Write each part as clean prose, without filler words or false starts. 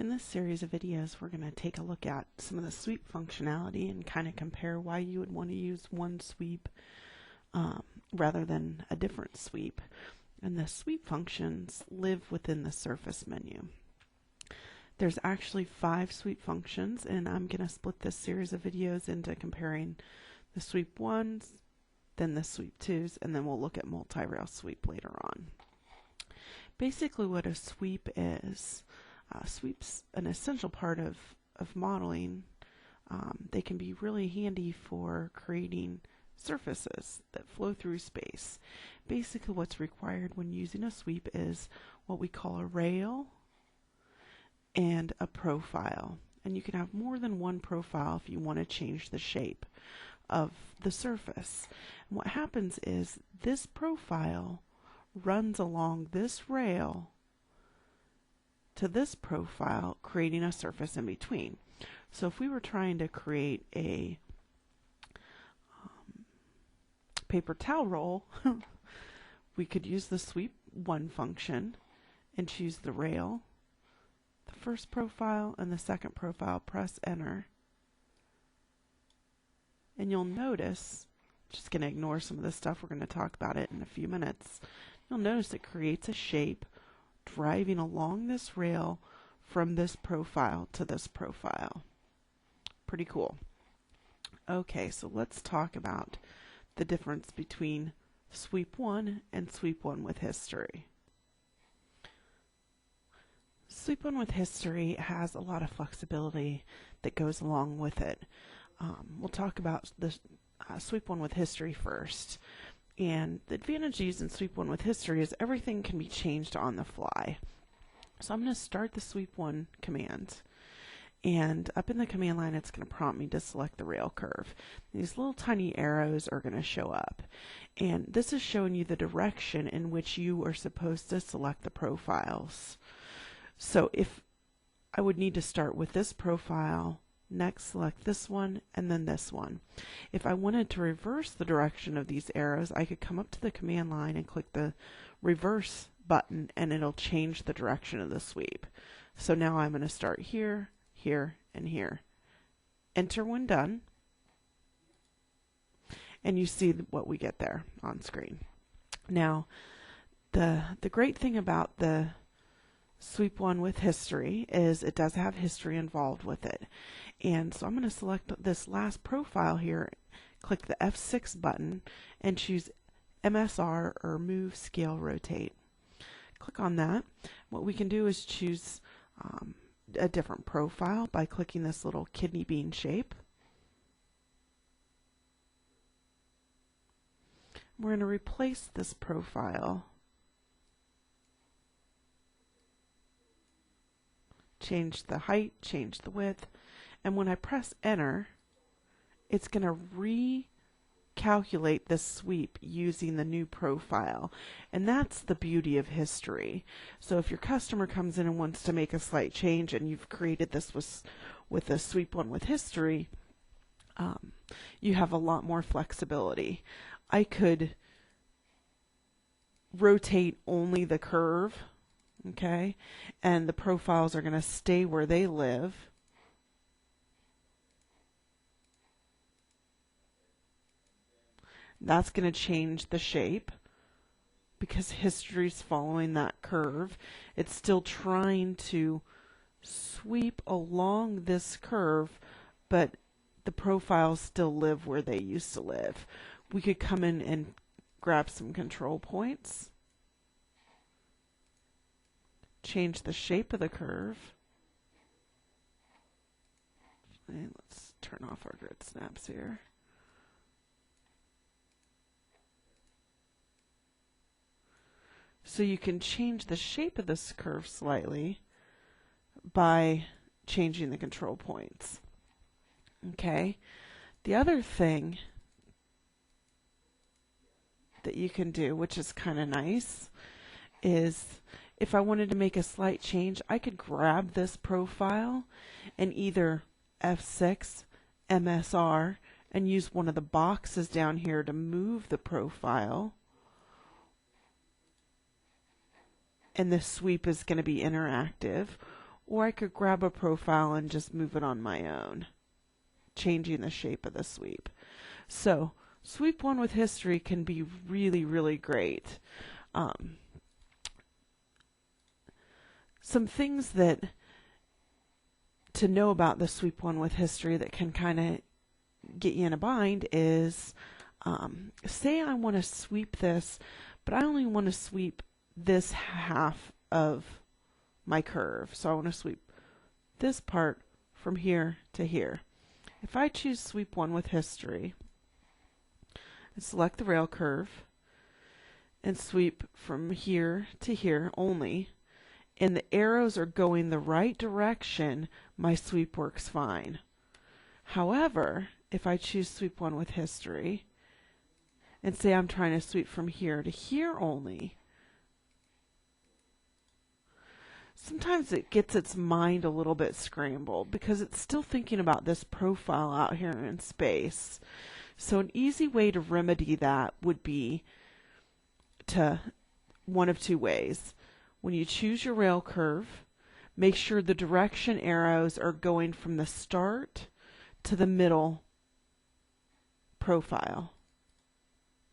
In this series of videos, we're going to take a look at some of the sweep functionality and kind of compare why you would want to use one sweep rather than a different sweep. And the sweep functions live within the Surface menu. There's actually 5 sweep functions, and I'm going to split this series of videos into comparing the sweep 1s, then the sweep 2s, and then we'll look at multi-rail sweep later on. Basically what a sweep is, sweep's an essential part of modeling. They can be really handy for creating surfaces that flow through space. Basically what's required when using a sweep is what we call a rail and a profile. And you can have more than one profile if you want to change the shape of the surface. And what happens is this profile runs along this rail to this profile, creating a surface in between. So if we were trying to create a paper towel roll, we could use the sweep 1 function and choose the rail, the first profile, and the second profile. Press enter. And you'll notice, just going to ignore some of this stuff, we're going to talk about it in a few minutes. You'll notice it creates a shape driving along this rail from this profile to this profile. Pretty cool. Okay, so let's talk about the difference between sweep 1 and sweep 1 with history. Sweep 1 with history has a lot of flexibility that goes along with it. We'll talk about the sweep 1 with history first. And the advantage of using sweep 1 with history is everything can be changed on the fly. So I'm going to start the sweep 1 command. And up in the command line, it's going to prompt me to select the rail curve. These little tiny arrows are going to show up. And this is showing you the direction in which you are supposed to select the profiles. So if I would need to start with this profile, next select this one, and then this one. If I wanted to reverse the direction of these arrows, I could come up to the command line and click the reverse button, and it'll change the direction of the sweep. So now I'm going to start here, here, and here. Enter when done, and you see what we get there on screen. Now, the great thing about the sweep 1 with history is it does have history involved with it. And so I'm going to select this last profile here, click the F6 button, and choose MSR, or Move, Scale, Rotate. Click on that. What we can do is choose a different profile by clicking this little kidney bean shape. We're going to replace this profile. Change the height, change the width, and when I press enter, it's going to recalculate this sweep using the new profile. And that's the beauty of history. So if your customer comes in and wants to make a slight change, and you've created this with a sweep 1 with history, you have a lot more flexibility. I could rotate only the curve, okay, and the profiles are going to stay where they live. That's going to change the shape because history is following that curve. It's still trying to sweep along this curve, but the profiles still live where they used to live. We could come in and grab some control points, change the shape of the curve. And let's turn off our grid snaps here. So you can change the shape of this curve slightly by changing the control points. Okay. The other thing that you can do, which is kind of nice, is if I wanted to make a slight change, I could grab this profile and either F6, MSR, and use one of the boxes down here to move the profile. And this sweep is going to be interactive. or I could grab a profile and just move it on my own, changing the shape of the sweep. So sweep 1 with history can be really, really great. Some things that to know about the sweep 1 with history that can kind of get you in a bind is, say I want to sweep this, but I only want to sweep this half of my curve. So I want to sweep this part from here to here. If I choose sweep 1 with history and select the rail curve and sweep from here to here only, and the arrows are going the right direction, my sweep works fine. However, if I choose sweep 1 with history and say I'm trying to sweep from here to here only, sometimes it gets its mind a little bit scrambled because it's still thinking about this profile out here in space. So an easy way to remedy that would be to one of two ways. When you choose your rail curve, make sure the direction arrows are going from the start to the middle profile.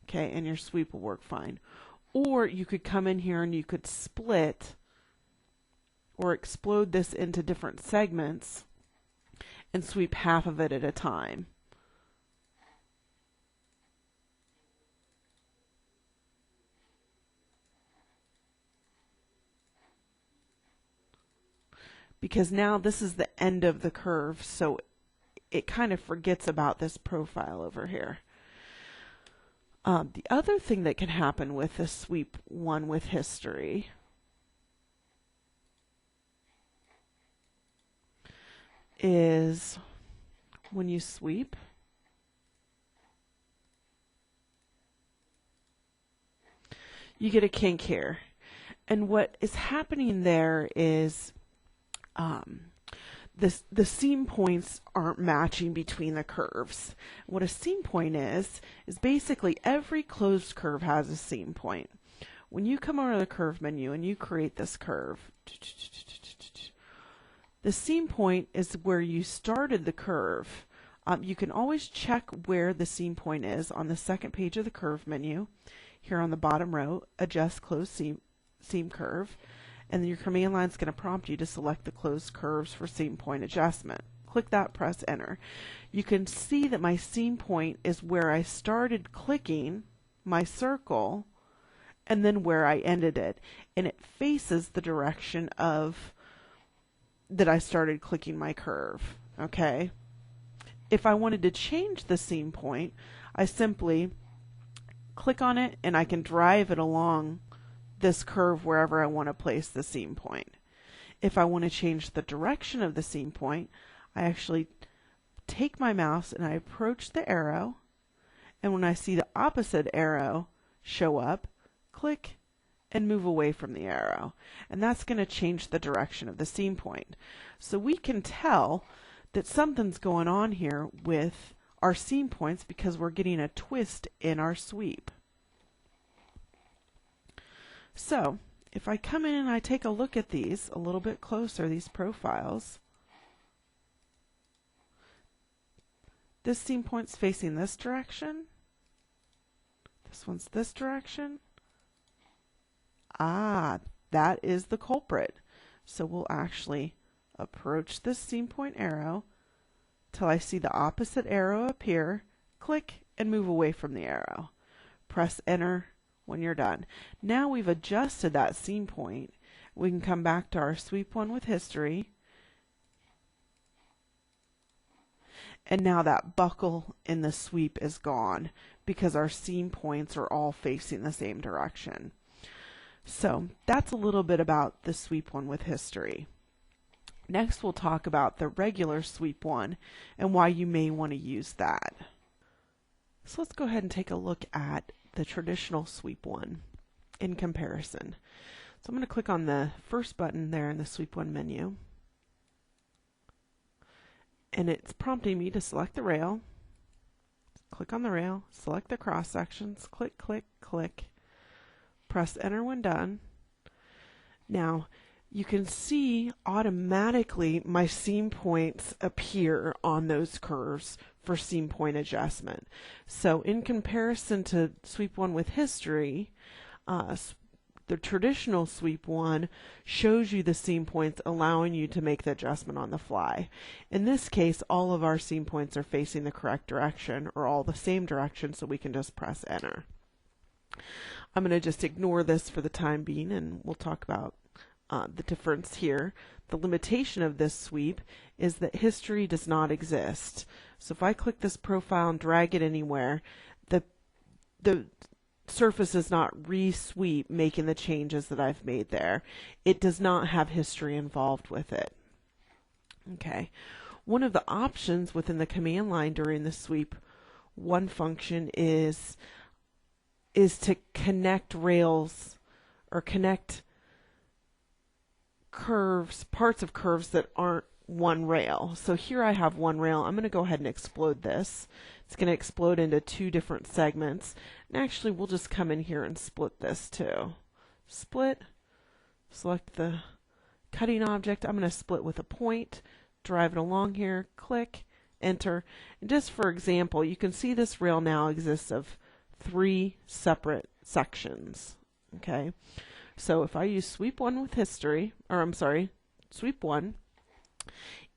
Okay, and your sweep will work fine. Or you could come in here and you could split or explode this into different segments and sweep half of it at a time. Because now this is the end of the curve, so it kind of forgets about this profile over here. The other thing that can happen with the sweep 1 with history is when you sweep, you get a kink here. And what is happening there is the seam points aren't matching between the curves. What a seam point is basically every closed curve has a seam point. When you come over to the curve menu and you create this curve, the seam point is where you started the curve. You can always check where the seam point is on the second page of the curve menu. Here on the bottom row, adjust closed seam curve. And then your command line is going to prompt you to select the closed curves for seam point adjustment. Click that, press enter. You can see that my seam point is where I started clicking my circle and then where I ended it. And it faces the direction of that I started clicking my curve. Okay. If I wanted to change the seam point, I simply click on it and I can drive it along this curve wherever I want to place the seam point. If I want to change the direction of the seam point, I actually take my mouse and I approach the arrow, and when I see the opposite arrow show up, click and move away from the arrow. And that's going to change the direction of the seam point. So we can tell that something's going on here with our seam points because we're getting a twist in our sweep. So if I come in and I take a look at these a little bit closer, these profiles, this seam point's facing this direction. This one's this direction. Ah, that is the culprit. So we'll actually approach this seam point arrow till I see the opposite arrow appear, click and move away from the arrow. Press enter when you're done. Now we've adjusted that seam point. We can come back to our sweep 1 with history. And now that buckle in the sweep is gone because our seam points are all facing the same direction. So that's a little bit about the sweep 1 with history. Next we'll talk about the regular sweep 1 and why you may want to use that. So let's go ahead and take a look at the traditional sweep 1 in comparison. So I'm going to click on the first button there in the sweep 1 menu. And it's prompting me to select the rail. Click on the rail, select the cross sections, click, click, click. Press enter when done. Now, you can see automatically my seam points appear on those curves for seam point adjustment. So in comparison to sweep 1 with history, the traditional sweep 1 shows you the seam points, allowing you to make the adjustment on the fly. In this case, all of our seam points are facing the correct direction, or all the same direction, so we can just press enter. I'm going to just ignore this for the time being, and we'll talk about the difference here. The limitation of this sweep is that history does not exist. So if I click this profile and drag it anywhere, the surface is not re-sweep making the changes that I've made there. It does not have history involved with it. Okay. One of the options within the command line during the sweep 1 function is to connect rails or connect curves, parts of curves that aren't one rail. So here I have one rail. I'm going to go ahead and explode this. It's going to explode into 2 different segments. And actually, we'll just come in here and split this too. Split, select the cutting object. I'm going to split with a point, drive it along here, click, enter. And just for example, you can see this rail now exists of 3 separate sections. Okay. So if I use sweep 1 with history, or I'm sorry, sweep 1,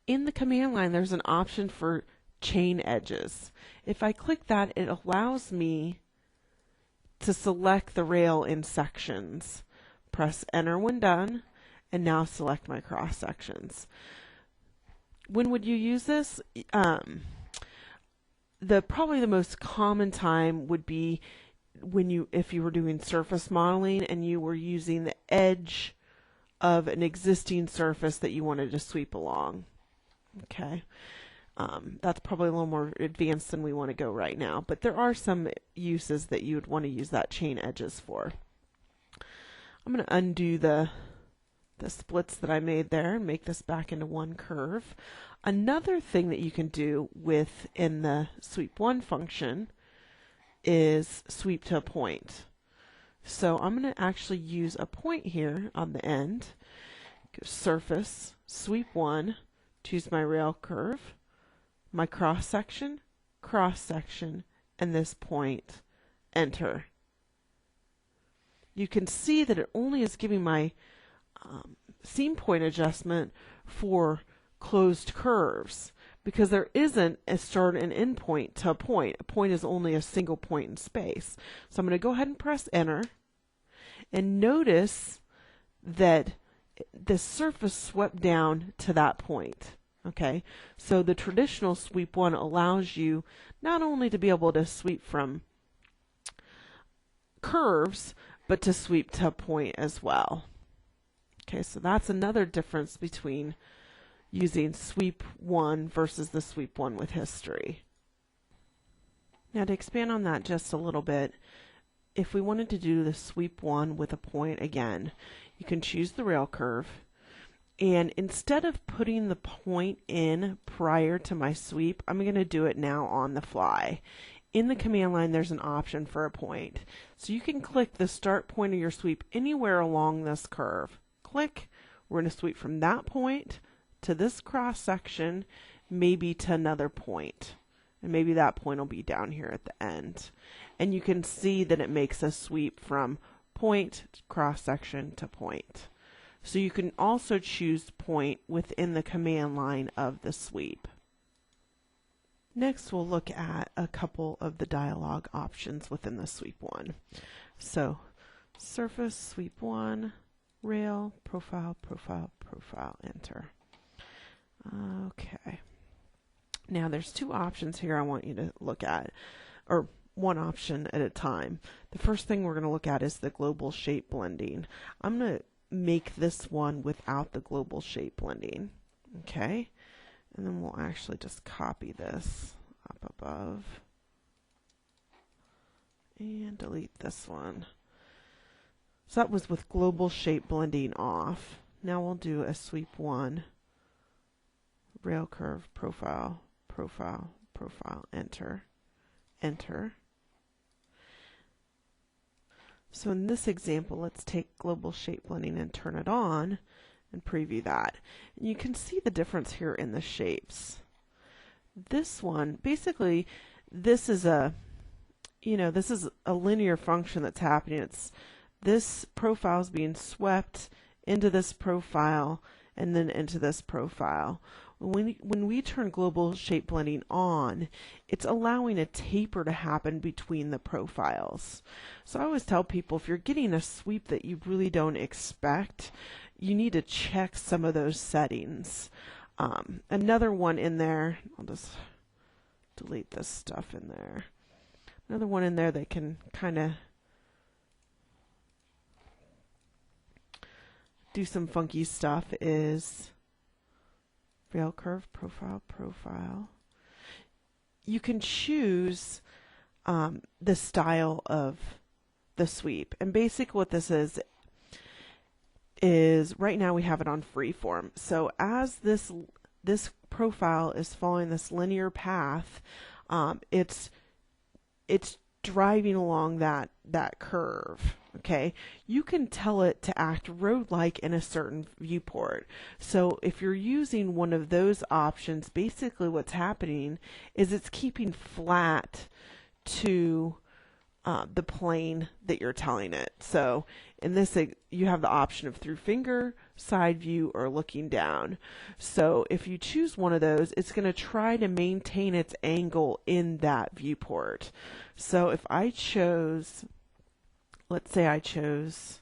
in the command line there's an option for chain edges. If I click that, it allows me to select the rail in sections. Press enter when done, and now select my cross sections. When would you use this? Probably the most common time would be if you were doing surface modeling and you were using the edge of an existing surface that you wanted to sweep along. Okay. That's probably a little more advanced than we want to go right now, but there are some uses that you would want to use that chain edges for. I'm going to undo the splits that I made there and make this back into one curve. Another thing that you can do within the sweep 1 function is sweep to a point. So I'm going to actually use a point here on the end. Go surface, sweep 1, choose my rail curve, my cross section, and this point, enter. You can see that it only is giving my seam point adjustment for closed curves, because there isn't a start and end point to a point. A point is only a single point in space. So I'm going to go ahead and press enter, and notice that the surface swept down to that point. Okay, so the traditional sweep 1 allows you not only to be able to sweep from curves, but to sweep to a point as well. Okay, so that's another difference between using sweep 1 versus the sweep 1 with history. Now to expand on that just a little bit, if we wanted to do the sweep 1 with a point again, you can choose the rail curve, and instead of putting the point in prior to my sweep, I'm going to do it now on the fly. In the command line there's an option for a point. So you can click the start point of your sweep anywhere along this curve. Click, we're going to sweep from that point to this cross section, maybe to another point. And maybe that point will be down here at the end. And you can see that it makes a sweep from point, cross section to point. So you can also choose point within the command line of the sweep. Next, we'll look at a couple of the dialog options within the sweep 1. So surface, sweep 1, rail, profile, profile, profile, enter. Okay. Now there's 2 options here I want you to look at, or one option at a time. The first thing we're going to look at is the global shape blending. I'm going to make this one without the global shape blending. Okay. And then we'll actually just copy this up above and delete this one. So that was with global shape blending off. Now we'll do a sweep 1, rail curve, profile, profile, profile, enter, enter. So in this example, let's take global shape blending and turn it on, and preview that. And you can see the difference here in the shapes. This one, basically, this is a linear function that's happening. It's this profile is being swept into this profile and then into this profile. When we turn global shape blending on, it's allowing a taper to happen between the profiles. So I always tell people, if you're getting a sweep that you really don't expect, you need to check some of those settings. Another one in there, I'll just delete this stuff in there. Another one in there that can kind of do some funky stuff is rail curve, profile. You can choose the style of the sweep. And basically what this is right now we have it on freeform. So as this profile is following this linear path, it's driving along that curve. Okay, you can tell it to act road-like in a certain viewport. So if you're using one of those options, basically what's happening is it's keeping flat to the plane that you're telling it. So in this, you have the option of through finger, side view, or looking down. So if you choose one of those, it's going to try to maintain its angle in that viewport. So if I chose, let's say I chose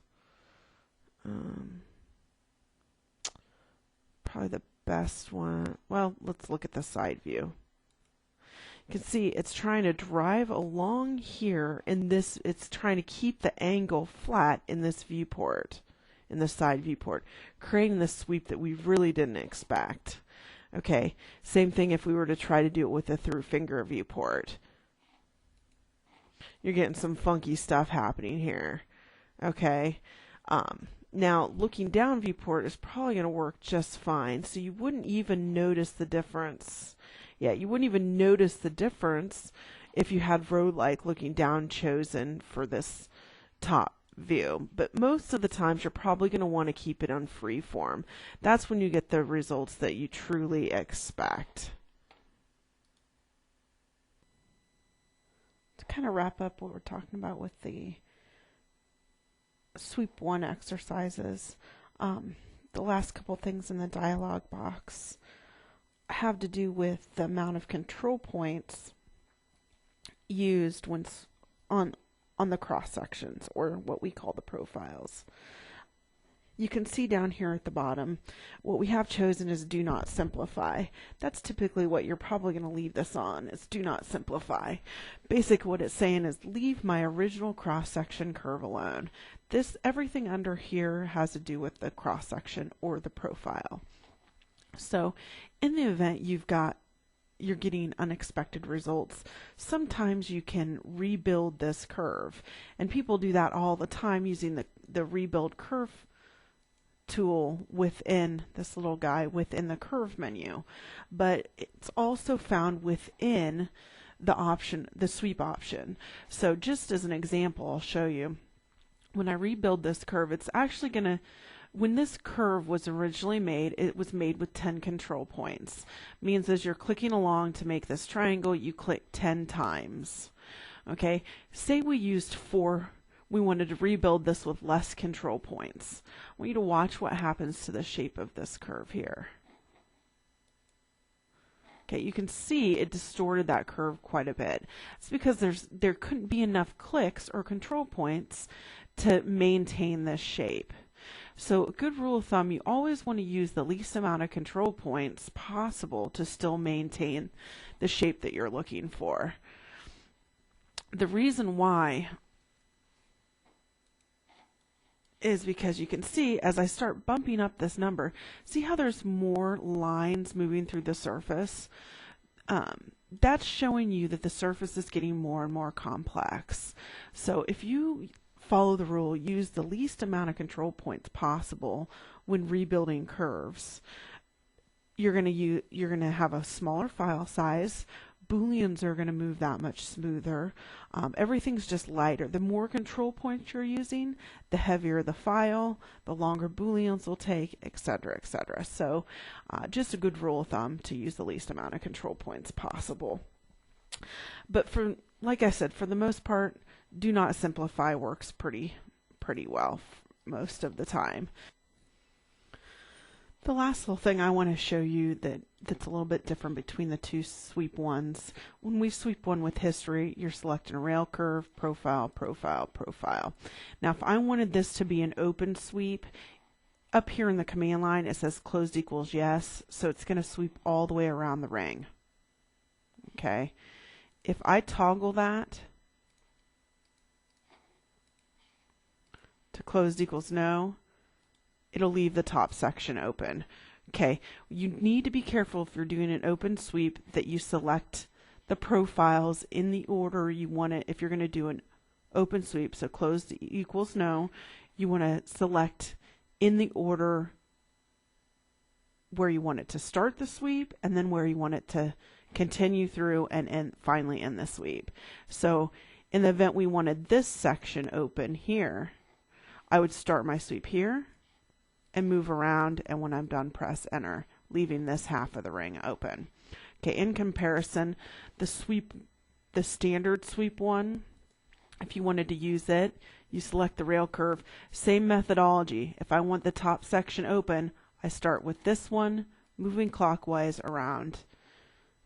probably the best one. Well, let's look at the side view. You can see it's trying to drive along here in this, it's trying to keep the angle flat in this viewport, in the side viewport, creating this sweep that we really didn't expect. Okay, same thing if we were to try to do it with a through finger viewport. You're getting some funky stuff happening here. Okay, now looking down viewport is probably going to work just fine, so you wouldn't even notice the difference. Yeah, you wouldn't even notice the difference if you had road-like looking down chosen for this top view. But most of the times you're probably going to want to keep it on freeform. That's when you get the results that you truly expect. To kind of wrap up what we're talking about with the Sweep 1 exercises, the last couple things in the dialog box have to do with the amount of control points used when on the cross sections, or what we call the profiles. You can see down here at the bottom, what we have chosen is do not simplify. That's typically what you're probably going to leave this on, is do not simplify. Basically what it's saying is leave my original cross-section curve alone. Everything under here has to do with the cross-section or the profile. So in the event you're getting unexpected results, sometimes you can rebuild this curve. And people do that all the time using the rebuild curve tool within this little guy within the curve menu. But it's also found within the option, the sweep option. So just as an example, I'll show you. When I rebuild this curve, it's actually going to, when this curve was originally made, it was made with 10 control points. Means as you're clicking along to make this triangle, you click 10 times. Okay, say we used 4, we wanted to rebuild this with less control points. I want you to watch what happens to the shape of this curve here. Okay, you can see it distorted that curve quite a bit. It's because there couldn't be enough clicks or control points to maintain this shape. So a good rule of thumb, you always want to use the least amount of control points possible to still maintain the shape that you're looking for. The reason why is because you can see as I start bumping up this number, see how there's more lines moving through the surface? That's showing you that the surface is getting more and more complex. So if you follow the rule, use the least amount of control points possible when rebuilding curves, you're going to have a smaller file size, Booleans are going to move that much smoother. Everything's just lighter. The more control points you're using, the heavier the file, the longer Booleans will take, etc., etc. So just a good rule of thumb to use the least amount of control points possible. But like I said, for the most part, do not simplify works pretty well most of the time. The last little thing I want to show you that's a little bit different between the two sweep ones. When we sweep one with history, you're selecting a rail curve, profile, profile, profile. Now if I wanted this to be an open sweep, up here in the command line it says closed equals yes, so it's going to sweep all the way around the ring. Okay, if I toggle that to closed equals no, it'll leave the top section open. Okay, you need to be careful if you're doing an open sweep that you select the profiles in the order you want it. If you're going to do an open sweep, so closed equals no, you want to select in the order where you want it to start the sweep and then where you want it to continue through and finally end the sweep. So in the event we wanted this section open here, I would start my sweep here and move around, and when I'm done, press enter, leaving this half of the ring open. Okay, in comparison, the standard sweep one, if you wanted to use it, you select the rail curve, same methodology. If I want the top section open, I start with this one, moving clockwise around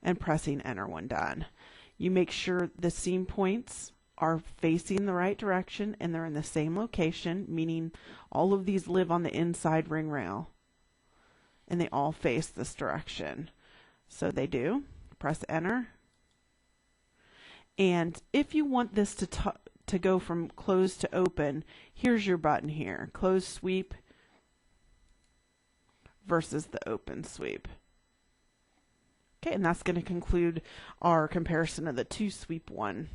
and pressing enter when done. You make sure the seam points are facing the right direction and they're in the same location, meaning all of these live on the inside ring rail and they all face this direction. So they do. Press enter. And if you want this to go from closed to open, here's your button here, closed sweep versus the open sweep. Okay, and that's going to conclude our comparison of the two sweep one